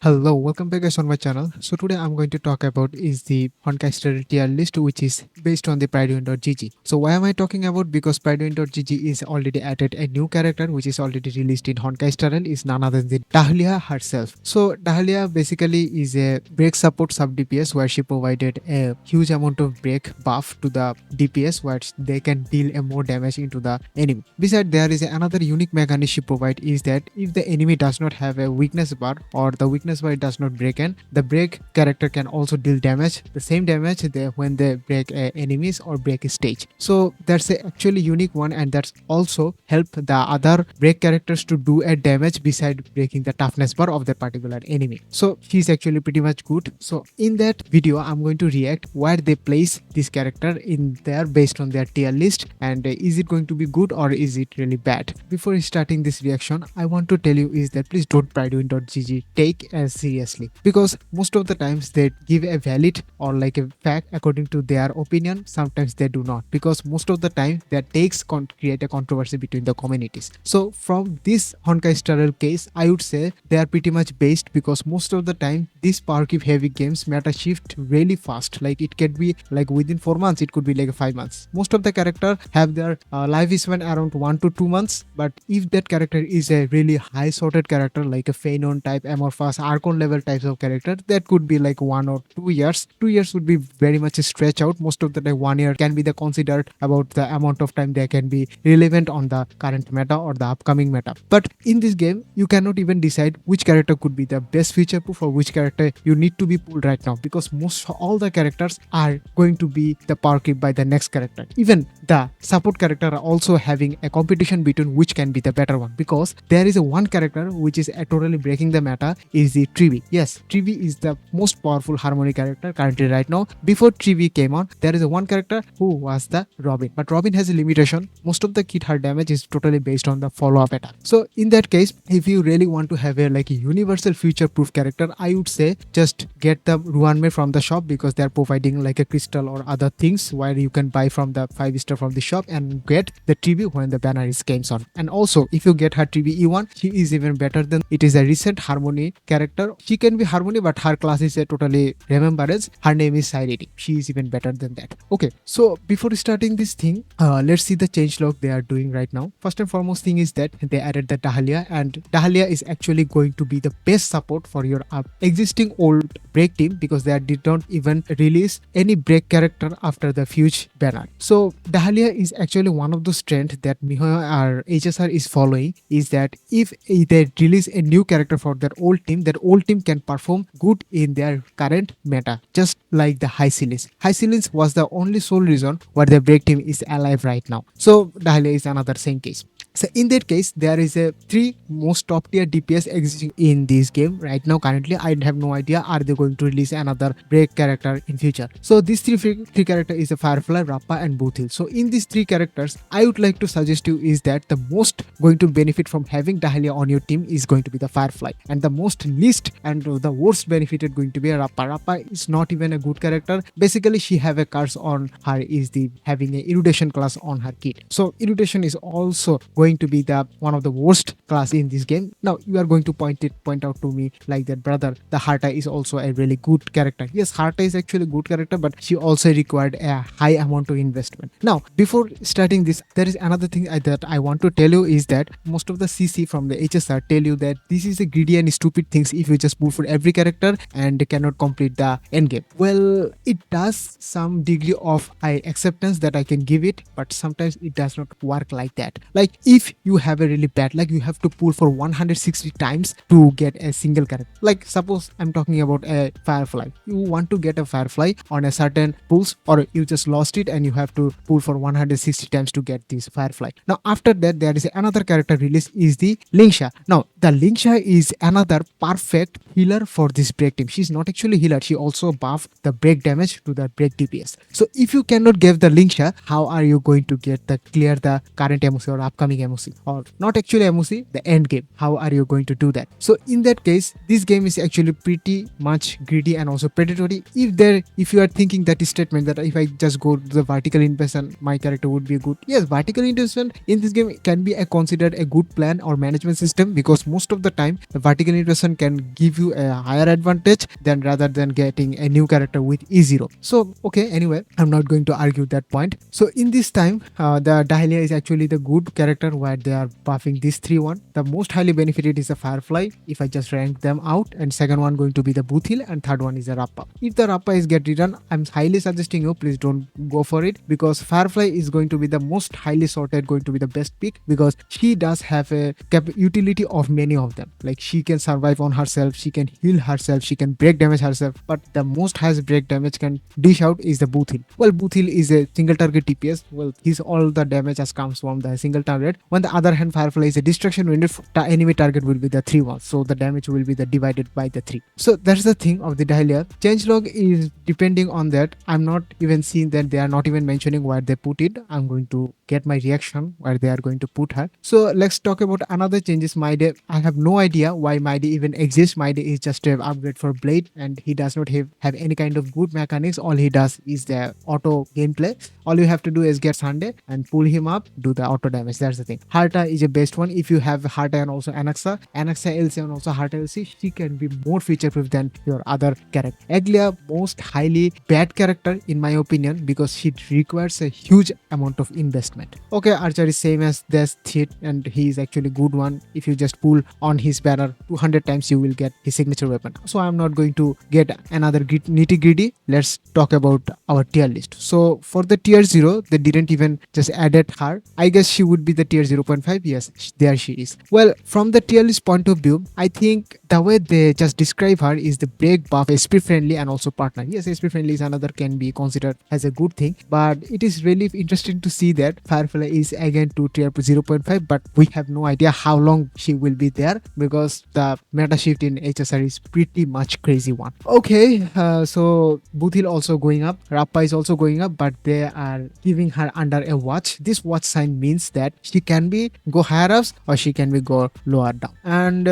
Hello, welcome back guys on my channel. So today I'm going to talk about is the Honkai tier list, which is based on the Prydwen.gg. So why am I talking about? Because Prydwen.gg is already added a new character which is already released in Honkai is none other than Dahlia herself. So Dahlia basically is a break support sub DPS where she provided a huge amount of break buff to the DPS where they can deal a more damage into the enemy. Besides, there is another unique mechanism she provides is that if the enemy does not have a weakness bar or the weakness bar does not break in, the break character can also deal damage, the same damage when they break enemies or break a stage. So that's a actually unique one, and that's also help the other break characters to do a damage beside breaking the toughness bar of that particular enemy. So she's actually pretty much good. So in that video I'm going to react where they place this character in there based on their tier list, and is it going to be good or is it really bad. Before starting this reaction, I want to tell you is that please don't Prydwen.gg take as seriously, because most of the times they give a valid or like a fact according to their opinion. Sometimes they do not, because most of the time their takes create a controversy between the communities. So from this Honkai Star case, I would say they are pretty much based, because most of the time these power creep heavy games meta shift really fast. Like it can be like within 4 months, it could be like 5 months. Most of the character have their life span around 1 to 2 months, but if that character is a really high sorted character like a Phanon type, Amorphous, Archon level types of character, that could be like 1 or 2 years. 2 years would be very much a stretch out. Most of the time 1 year can be the considered about the amount of time they can be relevant on the current meta or the upcoming meta. But in this game you cannot even decide which character could be the best future proof or which character you need to be pulled right now, because most all the characters are going to be the power creep by the next character. Even the support character are also having a competition between which can be the better one, because there is a one character which is totally breaking the meta is the Prydwen. Yes, Prydwen is the most powerful harmony character currently right now. Before Prydwen came on, there is a one character who was the Robin, but Robin has a limitation. Most of the kit her damage is totally based on the follow-up attack. So in that case, if you really want to have a like a universal future proof character, I would say just get the Ruanmei from the shop, because they are providing like a crystal or other things where you can buy from the 5-star from the shop and get the Prydwen when the banner is games on. And also if you get her Prydwen E1, she is even better than it is a recent harmony character. She can be harmony, but her class is a totally remembrance. Her name is Sairidi. She is even better than that. Okay, so before starting this thing, let's see the changelog they are doing right now. First and foremost thing is that they added the Dahlia, and Dahlia is actually going to be the best support for your existing old break team, because they did not even release any break character after the Fuge banner. So Dahlia is actually one of those trends that Miho or HSR is following, is that if they release a new character for their old team, their old team can perform good in their current meta, just like the High Ceilings. High Ceilings was the only sole reason why the break team is alive right now. So Dahlia is another same case. So in that case, there is a 3 most top tier DPS existing in this game right now. Currently, I have no idea are they going to release another break character in future. So these three character is a Firefly, Rappa, and Boothil. So in these 3 characters, I would like to suggest you is that the most going to benefit from having Dahlia on your team is going to be the Firefly, and the most least and the worst benefited going to be a Rappa. Rappa is not even a good character. Basically, she have a curse on her is the having a erudition class on her kit. So erudition is also going to be the one of the worst class in this game. Now you are going to point out to me like that, brother, the Harta is also a really good character. Yes, Harta is actually a good character, but she also required a high amount of investment. Now before starting this, there is another thing that I want to tell you is that most of the CC from the HSR tell you that this is a greedy and stupid things if you just pull for every character and cannot complete the end game. Well, it does some degree of acceptance that I can give it, but sometimes it does not work like that. Like if you have a really bad, like you have to pull for 160 times to get a single character. Like suppose I'm talking about a Firefly. You want to get a Firefly on a certain pulls, or you just lost it and you have to pull for 160 times to get this Firefly. Now after that, there is another character release is the Lingsha. Now the Lingsha is another perfect healer for this break team. She's not actually healer, she also buff the break damage to the break DPS. So if you cannot give the Lingsha, how are you going to get the clear the current MOC or upcoming MOC, or not actually MOC, the end game. How are you going to do that? So in that case, this game is actually pretty much greedy and also predatory. If you are thinking that statement that if I just go to the vertical invasion, my character would be good. Yes, vertical invasion in this game can be considered a good plan or management system, because most of the time the vertical invasion can give you a higher advantage than rather than getting a new character with E0. So okay, anyway, I'm not going to argue that point. So in this time, the Dahlia is actually the good character where they are buffing this 3-1. The most highly benefited is the Firefly, if I just rank them out, and second one going to be the Buthil, and third one is the Rappa. If the Rappa is get redone, I'm highly suggesting you please don't go for it, because Firefly is going to be the most highly sorted, going to be the best pick, because she does have a utility of many of them. Like she can survive on herself, she can heal herself, she can break damage herself, but the most highest break damage can dish out is the Buthil. Well, Buthil is a single target TPS. Well, his all the damage has comes from the single target. On the other hand, Firefly is a distraction when the enemy target will be the 3-1, so the damage will be the divided by the 3. So that's the thing of the Dahlia. Changelog is depending on that. I'm not even seeing that they are not even mentioning where they put it. I'm going to get my reaction where they are going to put her. So let's talk about another changes. Maide, I have no idea why Maide even exists. Maide is just an upgrade for Blade, and he does not have any kind of good mechanics. All he does is the auto gameplay. All you have to do is get Sunday and pull him up, do the auto damage. That's the thing. Harta is a best one. If you have Harta and also Anaxa LC and also Harta LC, she can be more feature proof than your other character. Aglia, most highly bad character in my opinion, because she requires a huge amount of investment. Okay, Archer is same as this Thit, and he is actually good one. If you just pull on his banner 200 times, you will get his signature weapon. So I'm not going to get another nitty gritty. Let's talk about our tier list. So for the tier 0, they didn't even just added her. I guess she would be the tier 0.5. Yes, there she is. Well, from the tier list point of view, I think the way they just describe her is the break buff, SP friendly and also partner. Yes, SP friendly is another, can be considered as a good thing, but it is really interesting to see that Firefly is again to tier 0.5, but we have no idea how long she will be there, because the meta shift in HSR is pretty much crazy one. Okay, so Buthil also going up, Rappa is also going up, but they are giving her under a watch. This watch sign means that she can be go higher ups or she can be go lower down. And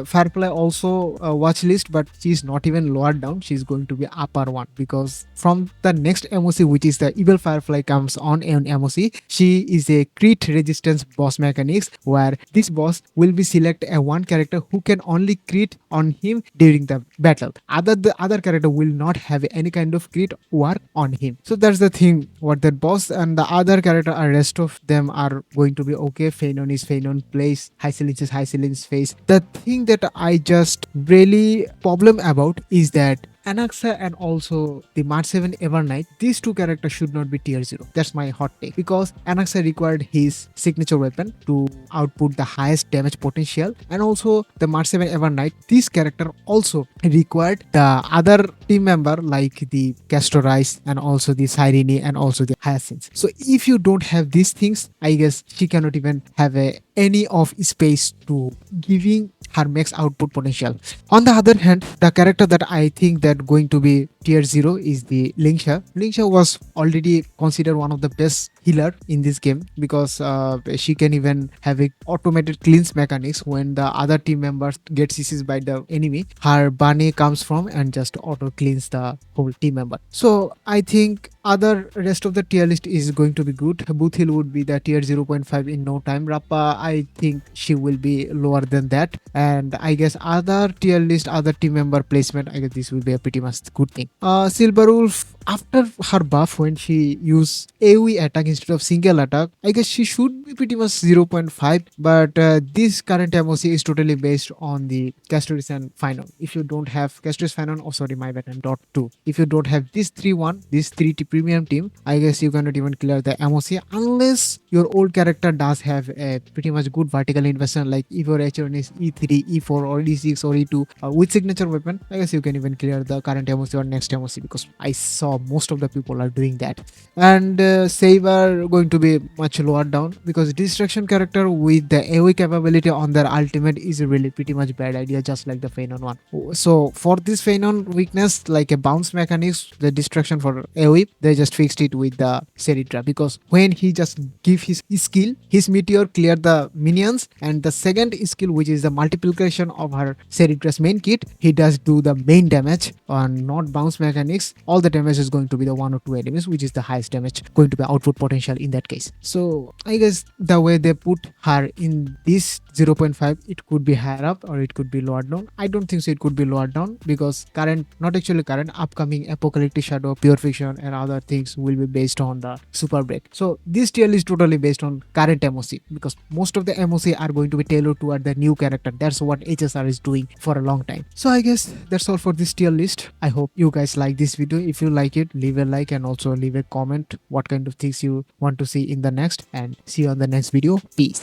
Firefly also watch list, but she's not even lower down, she's going to be upper one, because from the next MOC, which is the Evil Firefly, comes on an MOC. She is a crit resistance boss mechanics, where this boss will be select a one character who can only crit on him during the battle. The other character will not have any kind of crit work on him. So that's the thing what that boss, and the other character are rest of them are going to be okay. Phenon is Phenon, plays Hycelin's face. The thing that I just really problem about is that Anaxa and also the March 7 Evernight, these two characters should not be tier 0. That's my hot take, because Anaxa required his signature weapon to output the highest damage potential, and also the March 7 Evernight, this character also required the other team member like the Castorice and also the Cyrene and also the Hyacinth. So if you don't have these things, I guess she cannot even have any of space to giving her max output potential. On the other hand, the character that I think that going to be tier 0 is the Lingsha. Lingsha was already considered one of the best healer in this game, because she can even have a automated cleanse mechanics. When the other team members get CCs by the enemy, her bunny comes from and just auto cleans the whole team member. So I think other rest of the tier list is going to be good. Buthil would be the tier 0.5 in no time. Rappa, I think she will be lower than that, and I guess other tier list, other team member placement, I guess this will be a pretty much good thing. Silver Wolf, after her buff, when she use AoE attack instead of single attack, I guess she should be pretty much 0.5, but this current MOC is totally based on the Castoris and Phenon. If you don't have Castoris, Phenon, oh sorry, my bad, I'm dot 2. If you don't have this 3-1, this 3 premium team, I guess you cannot even clear the MOC unless your old character does have a pretty much good vertical investment, like if your H1 is E3, E4 or E6 or E2 with signature weapon, I guess you can even clear the current MOC or next MOC, because I saw most of the people are doing that. And Saber, are going to be much lower down, because distraction character with the AoE capability on their ultimate is really pretty much bad idea, just like the Phenon one. So for this Phenon weakness, like a bounce mechanics, the distraction for AoE, they just fixed it with the Seritra, because when he just give his skill, his meteor clear the minions, and the second skill, which is the multiplication of her Seritra's main kit, he does do the main damage on not bounce mechanics. All the damage is going to be the 1 or 2 enemies, which is the highest damage going to be output potential in that case. So I guess the way they put her in this 0.5, it could be higher up or it could be lower down. I don't think so it could be lower down, because current, not actually current, upcoming Apocalyptic Shadow, Pure Fiction and other things will be based on the Super Break. So this tier is totally based on current MOC, because most of the MOC are going to be tailored toward the new character. That's what HSR is doing for a long time. So I guess that's all for this tier list. I hope you guys like this video. If you like it, leave a like and also leave a comment what kind of things you want to see in the next, and see you on the next video. Peace.